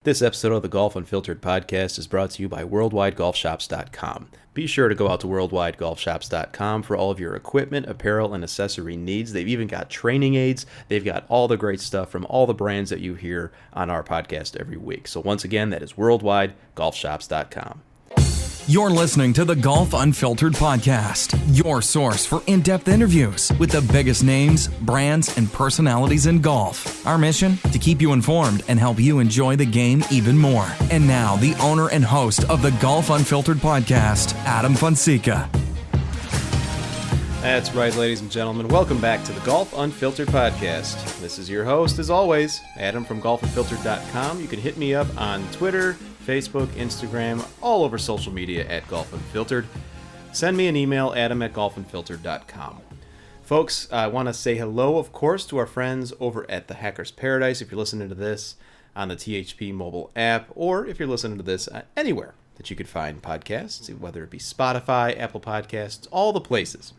This episode of the Golf Unfiltered podcast is brought to you by WorldwideGolfShops.com. Be sure to go out to WorldwideGolfShops.com for all of your equipment, apparel, and accessory needs. They've even got training aids. They've got all the great stuff from all the brands that you hear on our podcast every week. So once again, that is WorldwideGolfShops.com. You're listening to the Golf Unfiltered podcast, your source for in-depth interviews with the biggest names, brands, and personalities in golf. Our mission? To keep you informed and help you enjoy the game even more. And now, the owner and host of the Golf Unfiltered podcast, Adam Fonseca. That's right, ladies and gentlemen. Welcome back to the Golf Unfiltered podcast. This is your host, as always, Adam from GolfUnfiltered.com. You can hit me up on Twitter, Facebook, Instagram, all over social media at Golf Unfiltered. Send me an email, adam@golfunfiltered.com. Folks, I want to say hello, of course, to our friends over at the Hacker's Paradise. If you're listening to this on the THP mobile app, or if you're listening to this anywhere that you could find podcasts, whether it be Spotify, Apple Podcasts, all the places.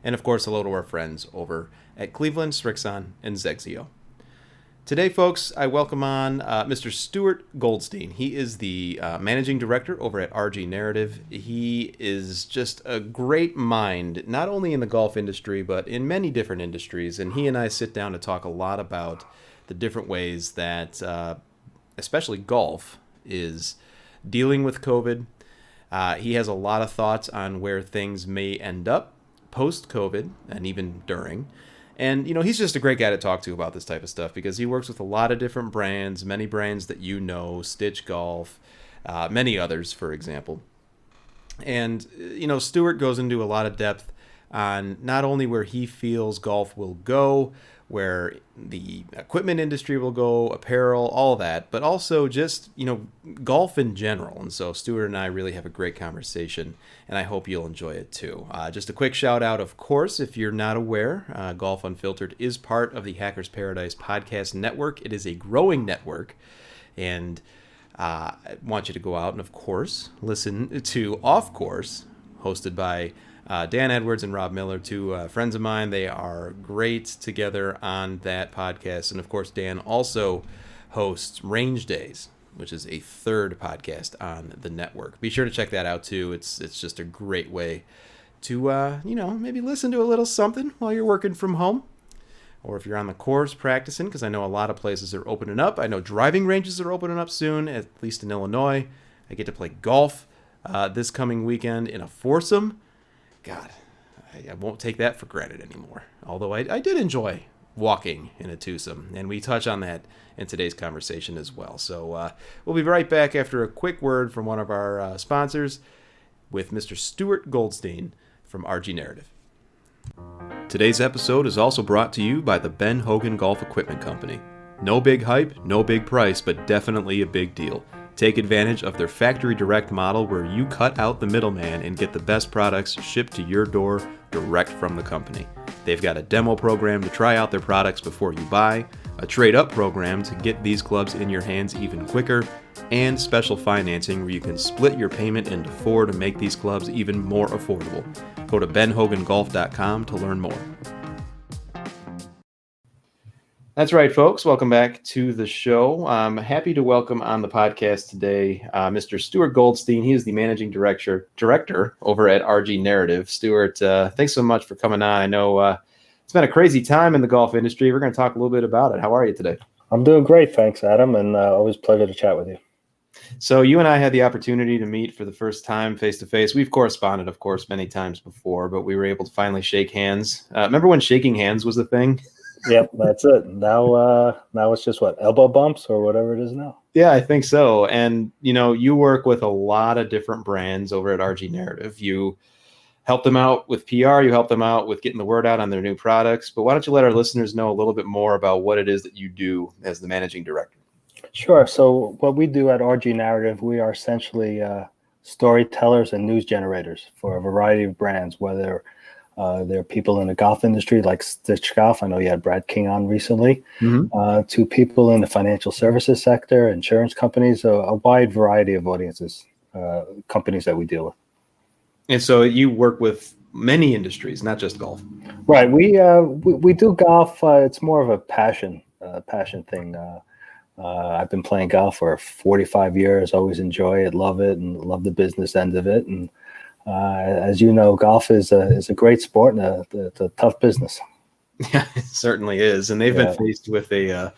And of course, hello to our friends over at Cleveland, Strixon, and Zexio. Today, folks, I welcome on Mr. Stuart Goldstein. He is the managing director over at RG Narrative. He is just a great mind, not only in the golf industry, but in many different industries. And he and I sit down to talk a lot about the different ways that, especially golf, is dealing with COVID. He has a lot of thoughts on where things may end up post-COVID and even during. And, you know, he's just a great guy to talk to about this type of stuff because he works with a lot of different brands, many brands that you know, Stitch Golf, many others, for example. And, you know, Stuart goes into a lot of depth on not only where he feels golf will go, where the equipment industry will go, apparel, all that, but also just, you know, golf in general. And so Stuart and I really have a great conversation, and I hope you'll enjoy it too. Just a quick shout out, of course, if you're not aware, Golf Unfiltered is part of the Hacker's Paradise podcast network. It is a growing network, and I want you to go out and, of course, listen to Off Course, hosted by Dan Edwards and Rob Miller, two friends of mine. They are great together on that podcast. And of course, Dan also hosts Range Days, which is a third podcast on the network. Be sure to check that out too. It's just a great way to, you know, maybe listen to a little something while you're working from home. Or if you're on the course practicing, because I know a lot of places are opening up. I know driving ranges are opening up soon, at least in Illinois. I get to play golf this coming weekend in a foursome. God, I won't take that for granted anymore. Although I did enjoy walking in a twosome, and we touch on that in today's conversation as well. So we'll be right back after a quick word from one of our sponsors with Mr. Stuart Goldstein from RG Narrative. Today's episode is also brought to you by the Ben Hogan Golf Equipment Company. No big hype, no big price, but definitely a big deal. Take advantage of their factory direct model where you cut out the middleman and get the best products shipped to your door direct from the company. They've got a demo program to try out their products before you buy, a trade-up program to get these clubs in your hands even quicker, and special financing where you can split your payment into 4 to make these clubs even more affordable. Go to benhogangolf.com to learn more. That's right, folks. Welcome back to the show. I'm happy to welcome on the podcast today Mr. Stuart Goldstein. He is the managing director over at RG Narrative. Stuart, thanks so much for coming on. I know it's been a crazy time in the golf industry. We're going to talk a little bit about it. How are you today? I'm doing great, thanks, Adam, and always a pleasure to chat with you. So you and I had the opportunity to meet for the first time face-to-face. We've corresponded, of course, many times before, but we were able to finally shake hands. Remember when shaking hands was the thing? Yep, that's it. Now it's just what, elbow bumps or whatever it is now. Yeah, I think so. And, you know, you work with a lot of different brands over at RG Narrative. You help them out with PR. You help them out with getting the word out on their new products. But why don't you let our listeners know a little bit more about what it is that you do as the managing director? Sure. So what we do at RG Narrative, we are essentially storytellers and news generators for a variety of brands, whether there are people in the golf industry like Stitch Golf. I know you had Brad King on recently. Mm-hmm. To people in the financial services sector, insurance companies, a wide variety of audiences, companies that we deal with. And so you work with many industries, not just golf. Right. We do golf. It's more of a passion thing. I've been playing golf for 45 years, always enjoy it, love it, and love the business end of it. And as you know, golf is a great sport and it's a tough business. Yeah, it certainly is. And they've been faced with a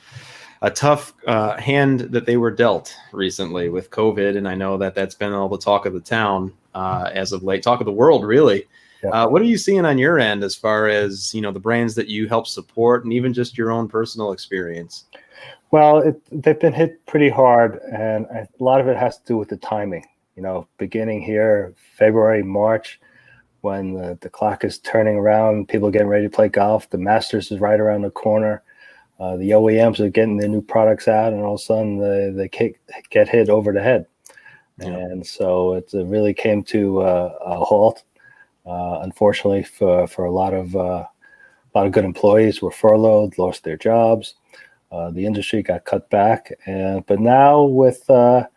tough hand that they were dealt recently with COVID. And I know that that's been all the talk of the town as of late, talk of the world, really. What are you seeing on your end as far as, the brands that you help support and even just your own personal experience? Well, they've been hit pretty hard, and a lot of it has to do with the timing. Beginning here, February, March, when the clock is turning around, people are getting ready to play golf. The Masters is right around the corner. The OEMs are getting their new products out, and all of a sudden they get hit over the head. Yeah. And so it really came to a halt. Unfortunately, for a lot of good employees were furloughed, lost their jobs. The industry got cut back, but now with the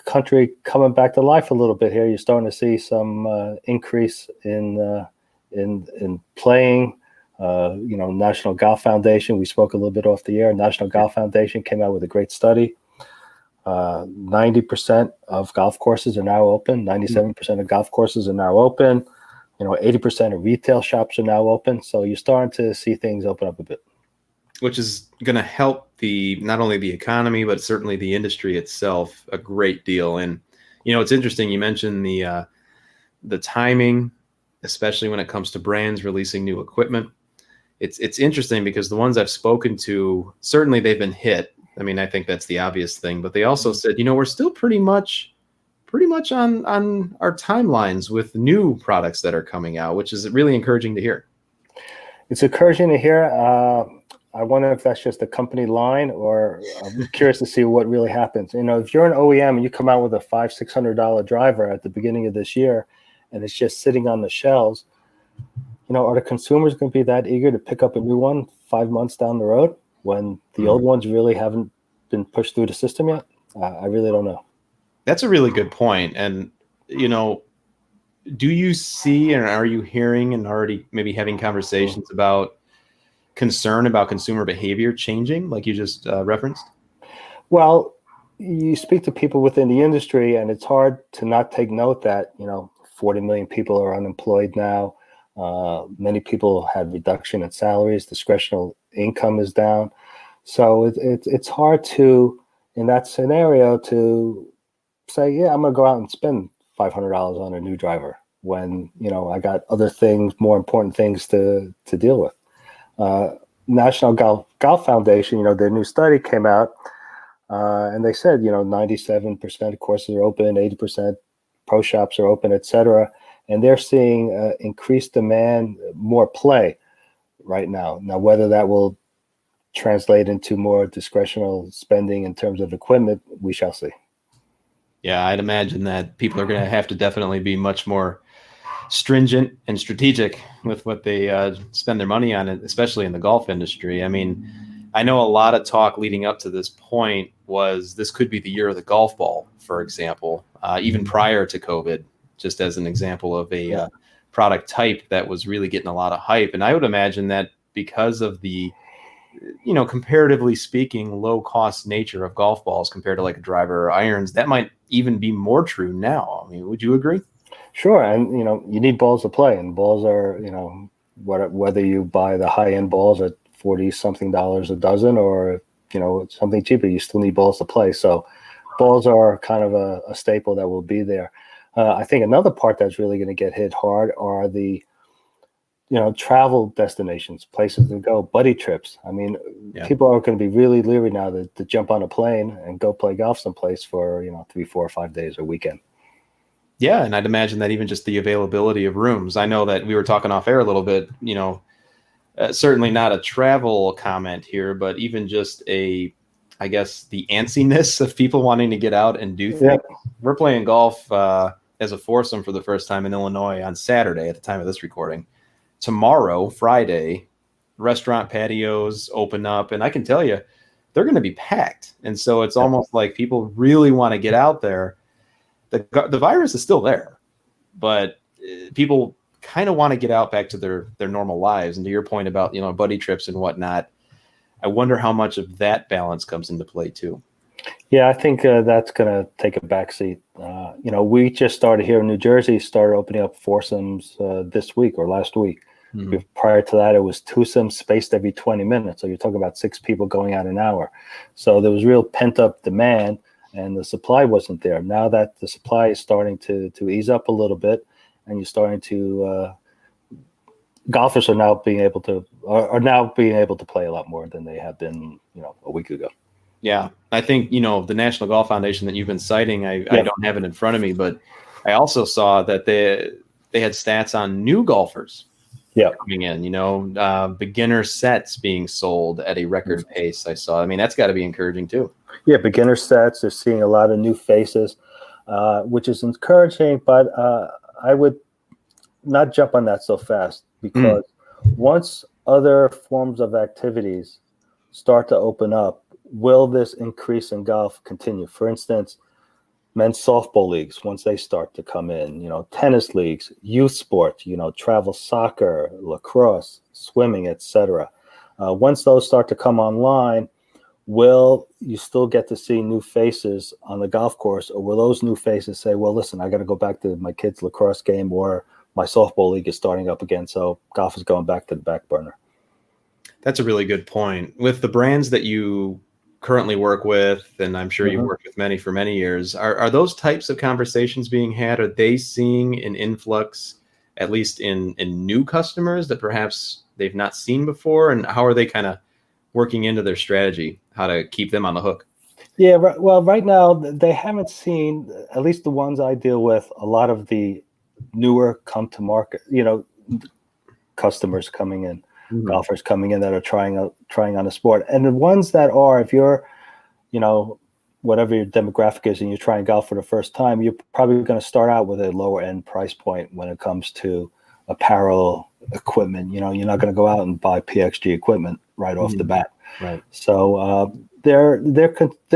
country coming back to life a little bit here, you're starting to see some increase in playing. National Golf Foundation, we spoke a little bit off the air. National Golf Foundation came out with a great study. 90% of golf courses are now open. 97% of golf courses are now open. 80% of retail shops are now open. So you're starting to see things open up a bit, which is going to help not only the economy, but certainly the industry itself a great deal. And, it's interesting. You mentioned the timing, especially when it comes to brands releasing new equipment. It's interesting because the ones I've spoken to, certainly they've been hit. I mean, I think that's the obvious thing, but they also said, we're still pretty much on our timelines with new products that are coming out, which is really encouraging to hear. It's encouraging to hear. I wonder if that's just a company line, or I'm curious to see what really happens. If you're an OEM and you come out with a $500-$600 driver at the beginning of this year, and it's just sitting on the shelves, are the consumers going to be that eager to pick up a new one 5 months down the road when the old ones really haven't been pushed through the system yet? I really don't know. That's a really good point. And, do you see, and are you hearing and already maybe having conversations about concern about consumer behavior changing, like you just referenced? Well, you speak to people within the industry, and it's hard to not take note that 40 million people are unemployed now. Many people had reduction in salaries. Discretionary income is down, so it's hard to, in that scenario, to say, yeah, I'm going to go out and spend $500 on a new driver when I got other things, more important things to deal with. National Golf Foundation, their new study came out, and they said, 97% of courses are open, 80% pro shops are open, etc. And they're seeing increased demand, more play right now. Now, whether that will translate into more discretionary spending in terms of equipment, we shall see. Yeah, I'd imagine that people are going to have to definitely be much more stringent and strategic with what they spend their money on, especially in the golf industry. I mean, I know a lot of talk leading up to this point was this could be the year of the golf ball, for example, even prior to COVID, just as an example of a product type that was really getting a lot of hype. And I would imagine that because of the, comparatively speaking, low cost nature of golf balls compared to like a driver or irons, that might even be more true now. I mean, would you agree? Sure. And, you need balls to play, and balls are, whether you buy the high end balls at 40 something dollars a dozen or, something cheaper, you still need balls to play. So balls are kind of a staple that will be there. I think another part that's really going to get hit hard are the, travel destinations, places to go, buddy trips. I mean, people are going to be really leery now to jump on a plane and go play golf someplace for, 3, 4, or 5 days or weekend. Yeah, and I'd imagine that even just the availability of rooms. I know that we were talking off air a little bit, certainly not a travel comment here, but even just the antsiness of people wanting to get out and do things. Yep. We're playing golf as a foursome for the first time in Illinois on Saturday at the time of this recording. Tomorrow, Friday, restaurant patios open up, and I can tell you, they're going to be packed. And so it's almost like people really want to get out there. The virus is still there, but people kind of want to get out back to their normal lives. And to your point about, buddy trips and whatnot, I wonder how much of that balance comes into play too. Yeah, I think that's going to take a backseat. We just started here in New Jersey, started opening up foursomes this week or last week. Mm-hmm. Prior to that, it was twosomes spaced every 20 minutes. So you're talking about 6 people going out an hour. So there was real pent-up demand, and the supply wasn't there. Now that the supply is starting to ease up a little bit, and you're starting to golfers are now being able to play a lot more than they have been, a week ago. Yeah, I think, the National Golf Foundation that you've been citing, I don't have it in front of me, but I also saw that they had stats on new golfers coming in, beginner sets being sold at a record pace. I saw. I mean, that's got to be encouraging too. Yeah, beginner sets. They're seeing a lot of new faces, which is encouraging, but I would not jump on that so fast, because once other forms of activities start to open up, will this increase in golf continue? For instance, men's softball leagues, once they start to come in, tennis leagues, youth sports, travel soccer, lacrosse, swimming, etc. Once those start to come online, will you still get to see new faces on the golf course, or will those new faces say, well, listen, I got to go back to my kid's lacrosse game, or my softball league is starting up again, so golf is going back to the back burner? That's a really good point. With the brands that you currently work with, and I'm sure you've worked with many for many years, are those types of conversations being had? Are they seeing an influx, at least in new customers that perhaps they've not seen before? And how are they kind of working into their strategy, how to keep them on the hook? Yeah, well, right now they haven't seen, at least the ones I deal with, a lot of the newer come to market, customers coming in. Golfers coming in that are trying on the sport. And the ones that are, if you're, whatever your demographic is and you're trying golf for the first time, you're probably going to start out with a lower end price point when it comes to apparel equipment. You're not going to go out and buy PXG equipment right off the bat. Right. So their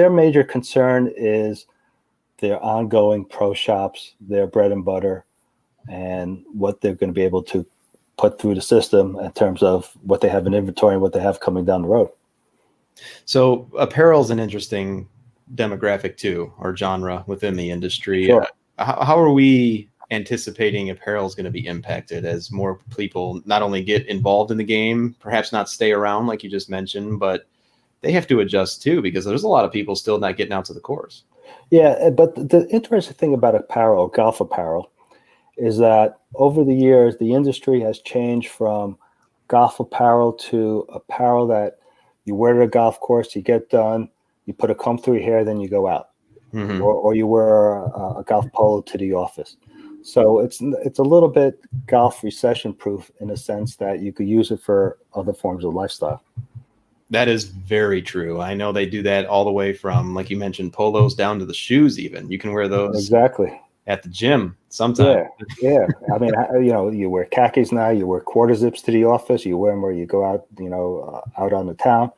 major concern is their ongoing pro shops, their bread and butter, and what they're going to be able to put through the system in terms of what they have in inventory and what they have coming down the road. So apparel is an interesting demographic too, or genre within the industry. Sure. How are we anticipating apparel is going to be impacted as more people not only get involved in the game, perhaps not stay around like you just mentioned, but they have to adjust too, because there's a lot of people still not getting out to the course. Yeah, but the interesting thing about apparel, golf apparel, is that over the years, the industry has changed from golf apparel to apparel that you wear to a golf course, you get done, you put a comb through your hair, then you go out. Or you wear a golf polo to the office. So it's a little bit golf recession proof in a sense that you could use it for other forms of lifestyle. That is very true. I know they do that all the way from, like you mentioned, polos down to the shoes even. You can wear those exactly at the gym sometimes. Yeah. I mean, you wear khakis now, you wear quarter zips to the office, you wear them where you go out, out on the town.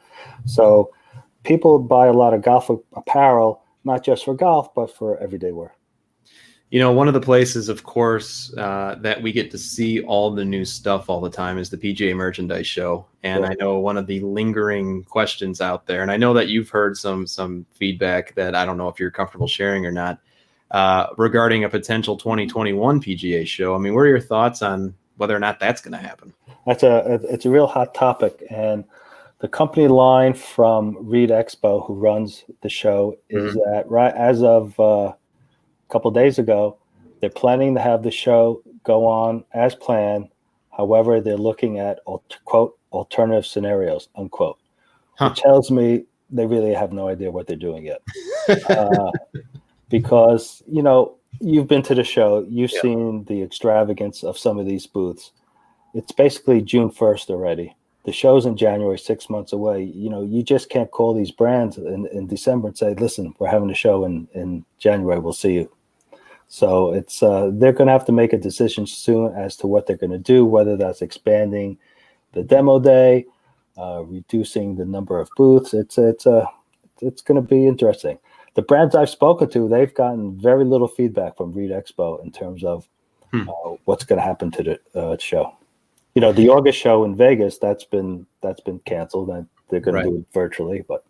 So people buy a lot of golf apparel, not just for golf, but for everyday wear. One of the places, of course, that we get to see all the new stuff all the time is the PGA Merchandise Show. And I know one of the lingering questions out there, and I know that you've heard some feedback that I don't know if you're comfortable sharing or not, regarding a potential 2021 PGA show. I mean, what are your thoughts on whether or not that's going to happen? It's a real hot topic. And the company line from Reed Expo, who runs the show, is that right as of a couple of days ago, they're planning to have the show go on as planned. However, they're looking at, quote, alternative scenarios, unquote, which tells me they really have no idea what they're doing yet. Because, you've been to the show, you've seen the extravagance of some of these booths. It's basically June 1st already. The show's in January, 6 months away. You just can't call these brands in December and say, listen, we're having a show in January, we'll see you. So it's they're going to have to make a decision soon as to what they're going to do, whether that's expanding the demo day, reducing the number of booths. It's going to be interesting. The brands I've spoken to, they've gotten very little feedback from Reed Expo in terms of what's going to happen to the show. The August show in Vegas, that's been canceled, and they're going Right. to do it virtually. But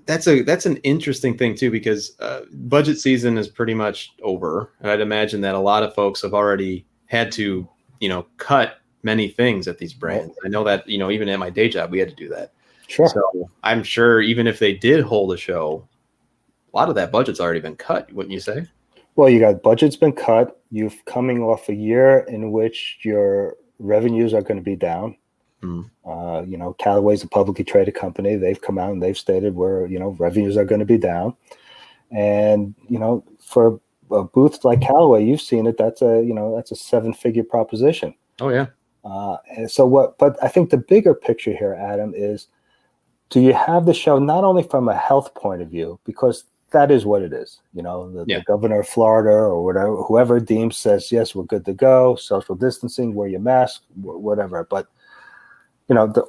that's an interesting thing too, because budget season is pretty much over, and I'd imagine that a lot of folks have already had to, cut many things at these brands. right. I know that, even at my day job, we had to do that. Sure. So I'm sure even if they did hold a show, a lot of that budget's already been cut, wouldn't you say? Well, you got budget's been cut. You've coming off a year in which your revenues are going to be down. Mm. Callaway's a publicly traded company. They've come out and they've stated where, revenues are going to be down. And, for a booth like Callaway, you've seen it. That's a 7-figure proposition. Oh, yeah. But I think the bigger picture here, Adam, is, do you have the show not only from a health point of view, because that is what it is, the governor of Florida or whatever, whoever deems says, yes, we're good to go, social distancing, wear your mask, whatever. But,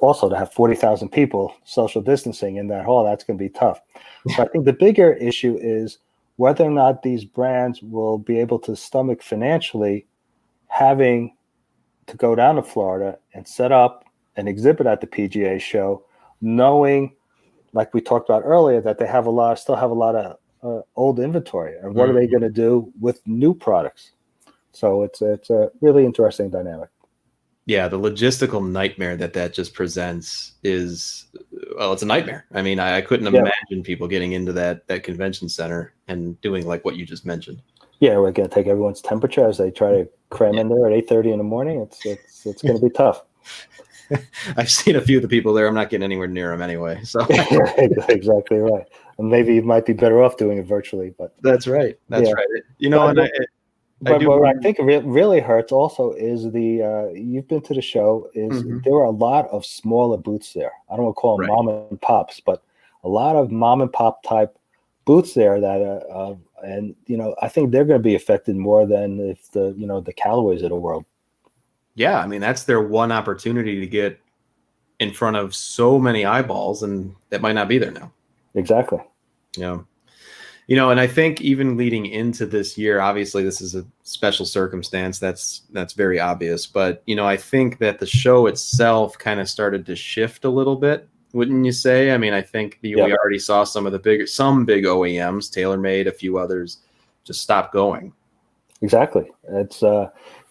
also to have 40,000 people social distancing in that hall, that's going to be tough. So I think the bigger issue is whether or not these brands will be able to stomach financially having to go down to Florida and set up an exhibit at the PGA show, knowing, like we talked about earlier, that they still have a lot of old inventory. And what are they going to do with new products? So it's a really interesting dynamic. Yeah, the logistical nightmare that just presents is, well, it's a nightmare. I mean, I couldn't imagine people getting into that convention center and doing like what you just mentioned. Yeah, we're going to take everyone's temperature as they try to cram in there at 8:30 in the morning. It's going to be tough. I've seen a few of the people there. I'm not getting anywhere near them anyway. So exactly right. And maybe you might be better off doing it virtually. But that's right. That's right. But what I think really hurts also is you've been to the show, is there are a lot of smaller booths there. I don't want to call them mom and pops, but a lot of mom and pop type booths there that I think they're going to be affected more than if the Callaways of the world. Yeah, I mean, that's their one opportunity to get in front of so many eyeballs, and that might not be there now. Exactly. Yeah. And I think even leading into this year, obviously this is a special circumstance. That's very obvious. But, I think that the show itself kind of started to shift a little bit, wouldn't you say? I mean, I think we already saw some big OEMs, TaylorMade, a few others, just stop going. Exactly. It's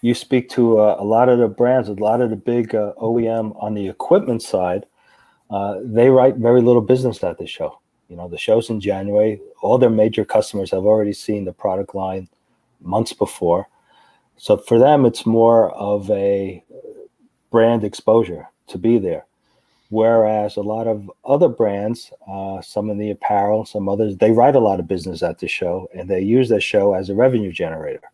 you speak to a lot of the brands, a lot of the big OEM on the equipment side. They write very little business at the show. The show's in January. All their major customers have already seen the product line months before. So for them, it's more of a brand exposure to be there. Whereas a lot of other brands, some in the apparel, some others, they write a lot of business at the show, and they use the show as a revenue generator.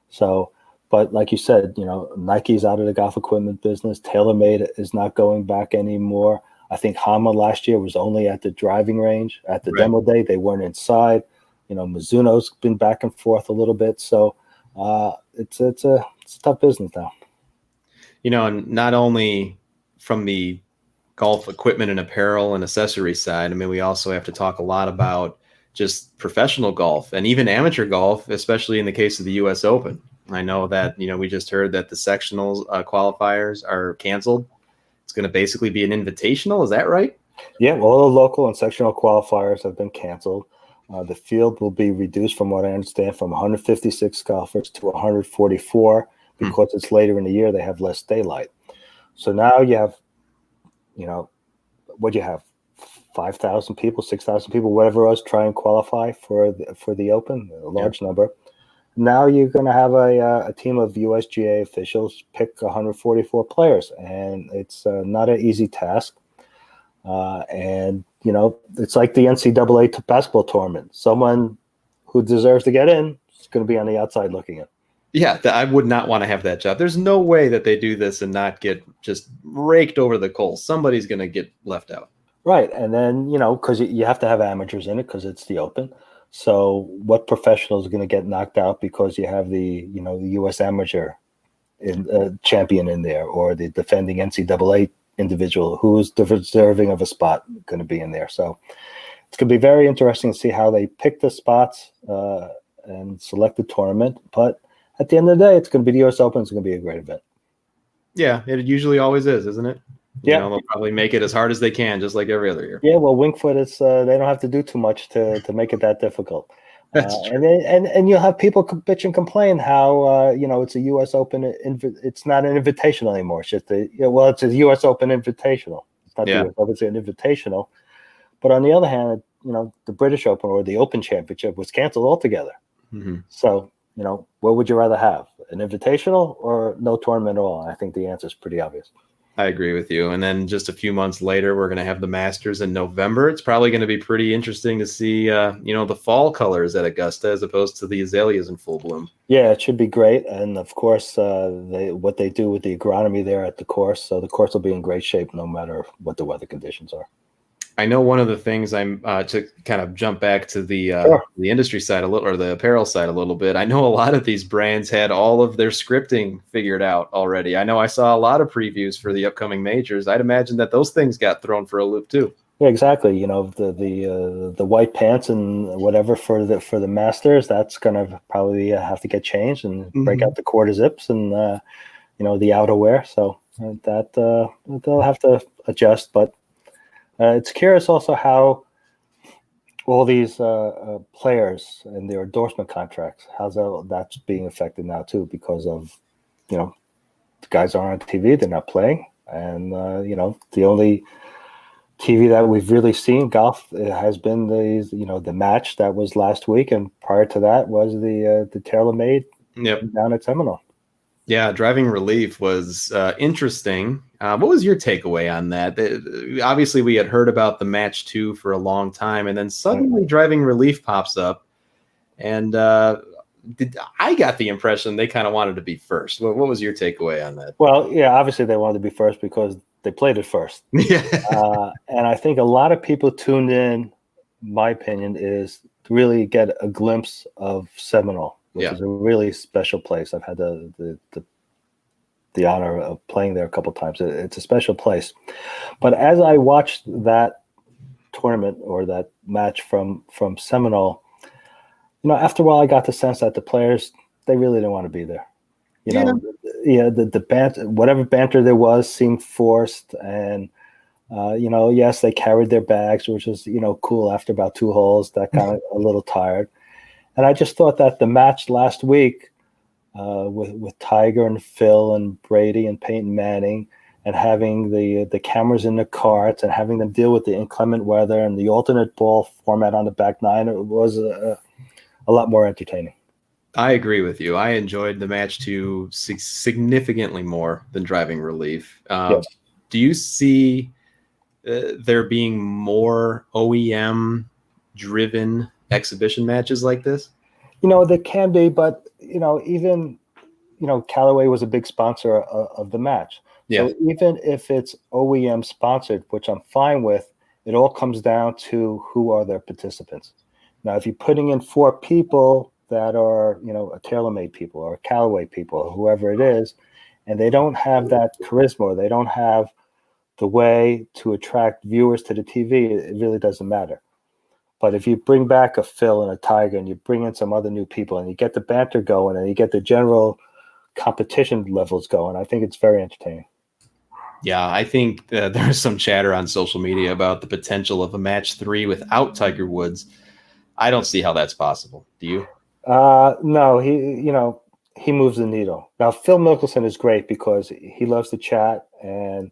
So, but like you said, Nike's out of the golf equipment business. TaylorMade is not going back anymore. I think Hama last year was only at the driving range. At the demo day, they weren't inside. Mizuno's been back and forth a little bit. So it's a tough business now. And not only from the golf equipment and apparel and accessory side, I mean, we also have to talk a lot about just professional golf and even amateur golf, especially in the case of the U.S. Open. I know that, we just heard that the sectionals qualifiers are canceled. It's going to basically be an invitational. Is that right? Yeah, all the local and sectional qualifiers have been canceled. The field will be reduced, from what I understand, from 156 golfers to 144 because it's later in the year. They have less daylight. So now you have, what do you have? 5,000 people, 6,000 people, whatever it was, try and qualify for the Open, a large number. Now you're going to have a team of USGA officials pick 144 players, and it's not an easy task. And, it's like the NCAA basketball tournament. Someone who deserves to get in is going to be on the outside looking in. Yeah, I would not want to have that job. There's no way that they do this and not get just raked over the coals. Somebody's going to get left out. Right. And then, because you have to have amateurs in it because it's the Open. So what professional is going to get knocked out because you have the U.S. amateur champion in there, or the defending NCAA individual who's deserving of a spot going to be in there? So it's going to be very interesting to see how they pick the spots and select the tournament. But at the end of the day, it's going to be the U.S. Open. It's going to be a great event. Yeah, it usually always is, isn't it? Yeah. They'll probably make it as hard as they can, just like every other year. Yeah, well, Winged Foot is they don't have to do too much to make it that difficult. That's true. And you'll have people bitch and complain how it's a U.S. Open. It's not an invitational anymore. It's just it's a U.S. Open Invitational. It's not the Yeah. U.S. Open; it's an invitational. But on the other hand, the British Open or the Open Championship was canceled altogether. Mm-hmm. So what would you rather have, an invitational or no tournament at all? I think the answer is pretty obvious. I agree with you. And then just a few months later, we're going to have the Masters in November. It's probably going to be pretty interesting to see, the fall colors at Augusta as opposed to the azaleas in full bloom. Yeah, it should be great. And of course, what they do with the agronomy there at the course. So the course will be in great shape no matter what the weather conditions are. I know one of the things I'm to kind of jump back to the Sure. the industry side a little, or the apparel side a little bit. I know a lot of these brands had all of their scripting figured out already. I know I saw a lot of previews for the upcoming majors. I'd imagine that those things got thrown for a loop too. Yeah, exactly. The white pants and whatever for the Masters, that's gonna probably have to get changed and break out the quarter zips and the outerwear. So that they'll have to adjust, but. It's curious also how all these players and their endorsement contracts, that's being affected now too, because of, the guys aren't on TV, they're not playing. And, the only TV that we've really seen golf has been the match that was last week. And prior to that was the TaylorMade down at Seminole. Yeah, driving relief was interesting. What was your takeaway on that? Obviously, we had heard about the match 2 for a long time, and then suddenly driving relief pops up. And I got the impression they kind of wanted to be first. What was your takeaway on that? Well, yeah, obviously they wanted to be first because they played it first. Yeah. And I think a lot of people tuned in, my opinion, is to really get a glimpse of Seminole, which is a really special place. I've had the honor of playing there a couple of times. It's a special place. But as I watched that tournament or that match from Seminole, after a while I got the sense that the players, they really didn't want to be there. The banter, whatever banter there was seemed forced. And, yes, they carried their bags, which was, cool after about 2 holes. That got a little tired. And I just thought that the match last week with Tiger and Phil and Brady and Peyton Manning and having the cameras in the carts and having them deal with the inclement weather and the alternate ball format on the back nine, it was a lot more entertaining. I agree with you. I enjoyed the match 2 significantly more than driving relief. Yes. Do you see there being more OEM-driven exhibition matches like this? There can be, but even Callaway was a big sponsor of the match. Yeah. So even if it's OEM sponsored, which I'm fine with, it all comes down to who are their participants. Now, if you're putting in 4 people that are, a TaylorMade people or a Callaway people or whoever it is, and they don't have that charisma, or they don't have the way to attract viewers to the TV, it really doesn't matter. But if you bring back a Phil and a Tiger and you bring in some other new people and you get the banter going and you get the general competition levels going, I think it's very entertaining. Yeah, I think there's some chatter on social media about the potential of a match 3 without Tiger Woods. I don't see how that's possible. Do you? No, he moves the needle. Now, Phil Mickelson is great because he loves to chat, and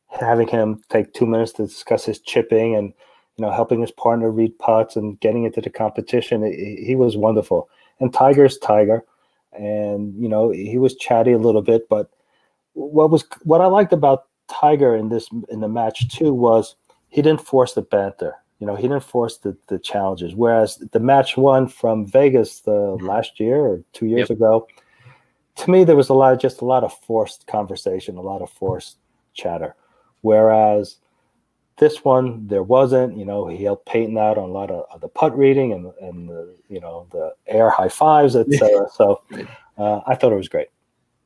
having him take 2 minutes to discuss his chipping and helping his partner read putts and getting into the competition, he was wonderful. And Tiger's Tiger, and he was chatty a little bit, but what I liked about Tiger in the match too was he didn't force the banter. He didn't force the challenges. Whereas the match 1 from Vegas last year or 2 years ago, to me there was a lot of forced conversation, a lot of forced chatter. Whereas this one, there wasn't. He helped Peyton out on a lot of the putt reading and the air high fives, etc. So I thought it was great.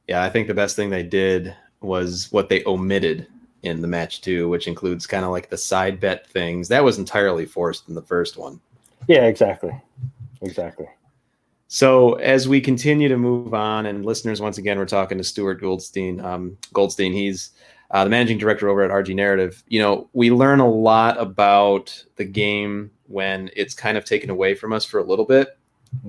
Yeah, I think the best thing they did was what they omitted in the match 2, which includes kind of like the side bet things. That was entirely forced in the first one. Yeah, exactly. So as we continue to move on, and listeners, once again, we're talking to Stuart Goldstein. He's the managing director over at RG Narrative. We learn a lot about the game when it's kind of taken away from us for a little bit.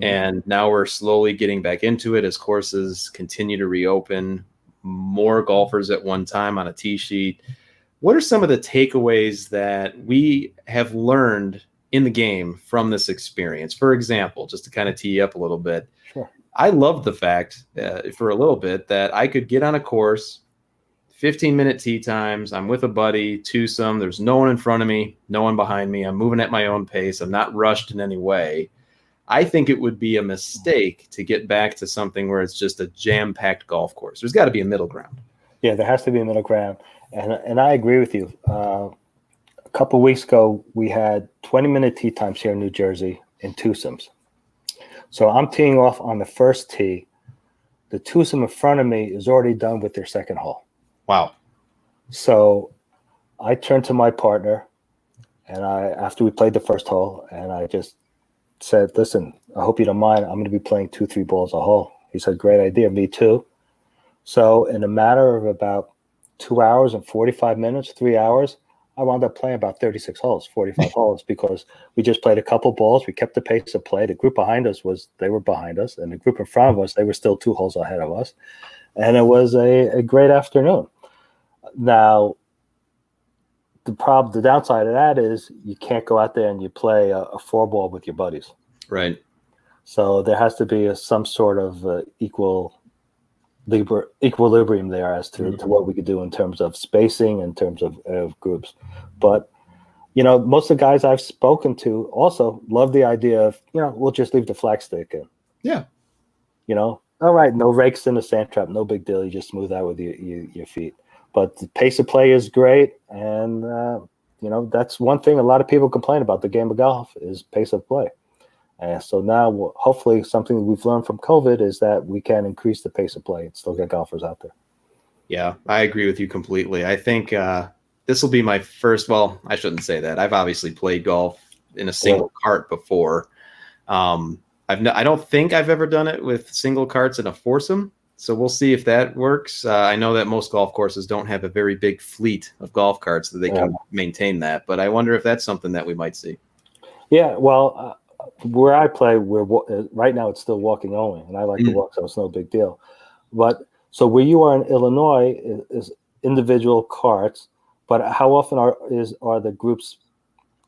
And now we're slowly getting back into it as courses continue to reopen, more golfers at one time on a tee sheet. What are some of the takeaways that we have learned in the game from this experience? For example, just to kind of tee you up a little bit, Sure. I loved the fact for a little bit that I could get on a course, 15-minute tee times. I'm with a buddy, twosome. There's no one in front of me, no one behind me. I'm moving at my own pace. I'm not rushed in any way. I think it would be a mistake to get back to something where it's just a jam-packed golf course. There's got to be a middle ground. Yeah, there has to be a middle ground. And I agree with you. A couple of weeks ago, we had 20-minute tee times here in New Jersey in twosomes. So I'm teeing off on the first tee. The twosome in front of me is already done with their second hole. Wow. So I turned to my partner, and after we played the first hole, and I just said, listen, I hope you don't mind. I'm going to be playing 2-3 balls a hole. He said, great idea. Me too. So in a matter of about 2 hours and 45 minutes, 3 hours, I wound up playing about 36 holes, 45 holes, because we just played a couple balls. We kept the pace of play. The group behind us they were behind us, and the group in front of us, they were still 2 holes ahead of us. And it was a great afternoon. Now, the downside of that is you can't go out there and you play a 4-ball with your buddies. Right. So there has to be some sort of equilibrium there as to what we could do in terms of spacing, in terms of groups. But, most of the guys I've spoken to also love the idea of, we'll just leave the flag stick in. Yeah. All right, no rakes in the sand trap, no big deal. You just smooth out with your feet. But the pace of play is great, and that's one thing a lot of people complain about the game of golf is pace of play. And so now, hopefully, something we've learned from COVID is that we can increase the pace of play and still get golfers out there. Yeah, I agree with you completely. I think this will be my first. Well, I shouldn't say that. I've obviously played golf in a single cart before. I don't think I've ever done it with single carts in a foursome. So we'll see if that works. I know that most golf courses don't have a very big fleet of golf carts that they can maintain that. But I wonder if that's something that we might see. Yeah, well, where I play, right now it's still walking only, and I like to walk, so it's no big deal. But so where you are in Illinois is individual carts, but how often are the groups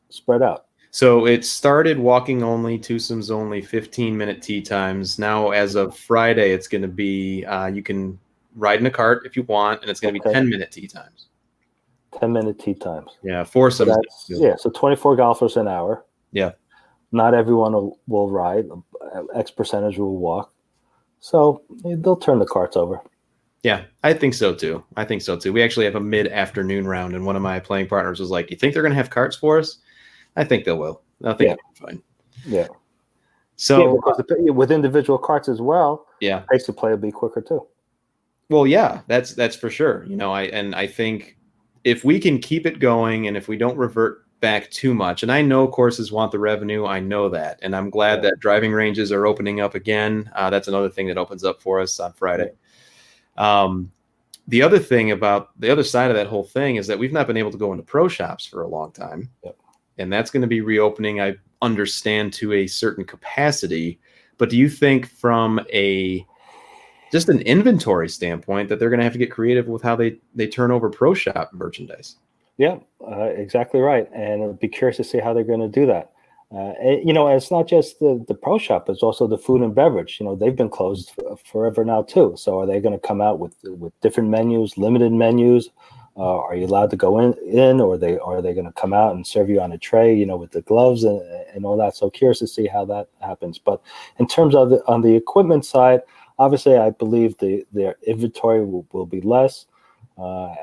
spread out? So it started walking only, twosomes only, 15-minute tee times. Now, as of Friday, it's going to be you can ride in a cart if you want, and it's going to be 10-minute tee times. 10-minute tee times. Yeah, foursomes. So 24 golfers an hour. Yeah. Not everyone will ride. X percentage will walk. So they'll turn the carts over. Yeah, I think so too. We actually have a mid-afternoon round, and one of my playing partners was like, you think they're going to have carts for us? I think they will. I think it'll be fine. Yeah. So because with individual carts as well, pace of play will be quicker too. Well, yeah, that's for sure. I think if we can keep it going, and if we don't revert back too much, and I know courses want the revenue, I know that, and I'm glad that driving ranges are opening up again. That's another thing that opens up for us on Friday. The other thing about the other side of that whole thing is that we've not been able to go into pro shops for a long time. Yep. And that's going to be reopening, I understand, to a certain capacity. But do you think from just an inventory standpoint that they're going to have to get creative with how they turn over pro shop merchandise? Yeah, exactly right. And I'd be curious to see how they're going to do that. It's not just the pro shop, it's also the food and beverage. They've been closed forever now too. So are they going to come out with different menus, limited menus? Are you allowed to go in, or are they going to come out and serve you on a tray, with the gloves and all that? So curious to see how that happens. But in terms of on the equipment side, obviously, I believe their inventory will be less.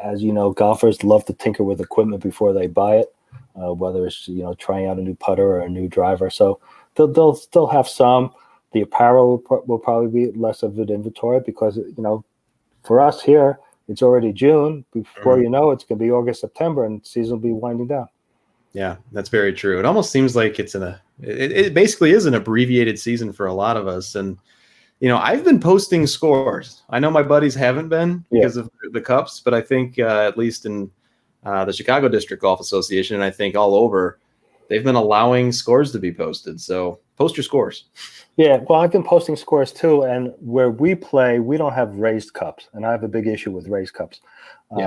As you know, golfers love to tinker with equipment before they buy it, whether it's trying out a new putter or a new driver. So they'll still have some. The apparel will probably be less of an inventory because for us here, it's already June. Before you know, it's going to be August, September, and season will be winding down. Yeah, that's very true. It almost seems like it basically is an abbreviated season for a lot of us. And I've been posting scores. I know my buddies haven't been because of the cups, but I think at least in the Chicago District Golf Association, and I think all over, they've been allowing scores to be posted. So post your scores. Yeah, well, I've been posting scores too, and where we play, we don't have raised cups, and I have a big issue with raised cups. We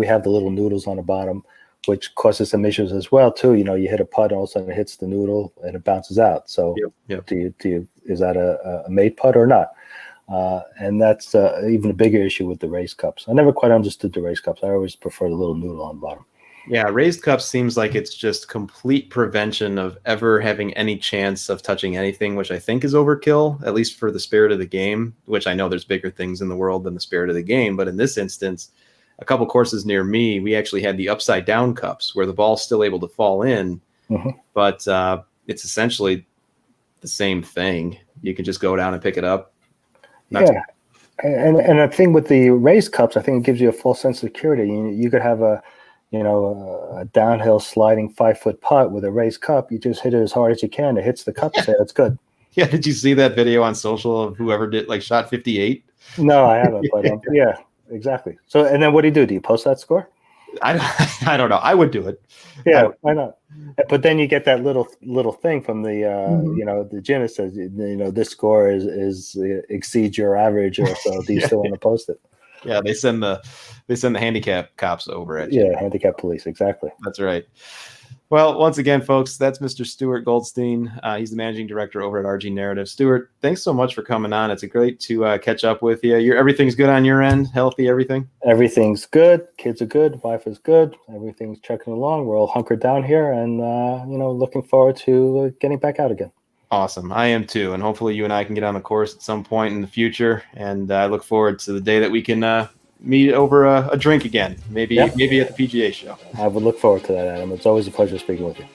have the little noodles on the bottom, which causes some issues as well too. You hit a putt, all of a sudden it hits the noodle and it bounces out. So, do you is that a made putt or not? And that's even a bigger issue with the raised cups. I never quite understood the raised cups. I always prefer the little noodle on the bottom. Yeah, raised cups seems like it's just complete prevention of ever having any chance of touching anything, which I think is overkill, at least for the spirit of the game, which I know there's bigger things in the world than the spirit of the game. But in this instance, a couple courses near me, we actually had the upside down cups where the ball's still able to fall in, but it's essentially the same thing. You can just go down and pick it up. And the thing with the raised cups, I think it gives you a false sense of security. You could have a downhill sliding 5-foot putt with a raised cup. You just hit it as hard as you can. It hits the cup and say, that's good. Yeah. Did you see that video on social of whoever shot 58? No, I haven't. But yeah, exactly. So, and then what do? Do you post that score? I don't know. I would do it. Yeah, why not? But then you get that little thing from the the gym that says this score is exceeds your average, or so. Do you still want to post it? Yeah, they send the handicap cops over at you. Yeah, handicap police, exactly. That's right. Well, once again, folks, that's Mr. Stuart Goldstein. He's the managing director over at RG Narrative. Stuart, thanks so much for coming on. It's great to catch up with you. Everything's good on your end? Healthy, everything? Everything's good. Kids are good. Wife is good. Everything's chugging along. We're all hunkered down here and, looking forward to getting back out again. Awesome. I am too. And hopefully you and I can get on the course at some point in the future. And I look forward to the day that we can meet over a drink again, maybe at the PGA show. I would look forward to that, Adam. It's always a pleasure speaking with you.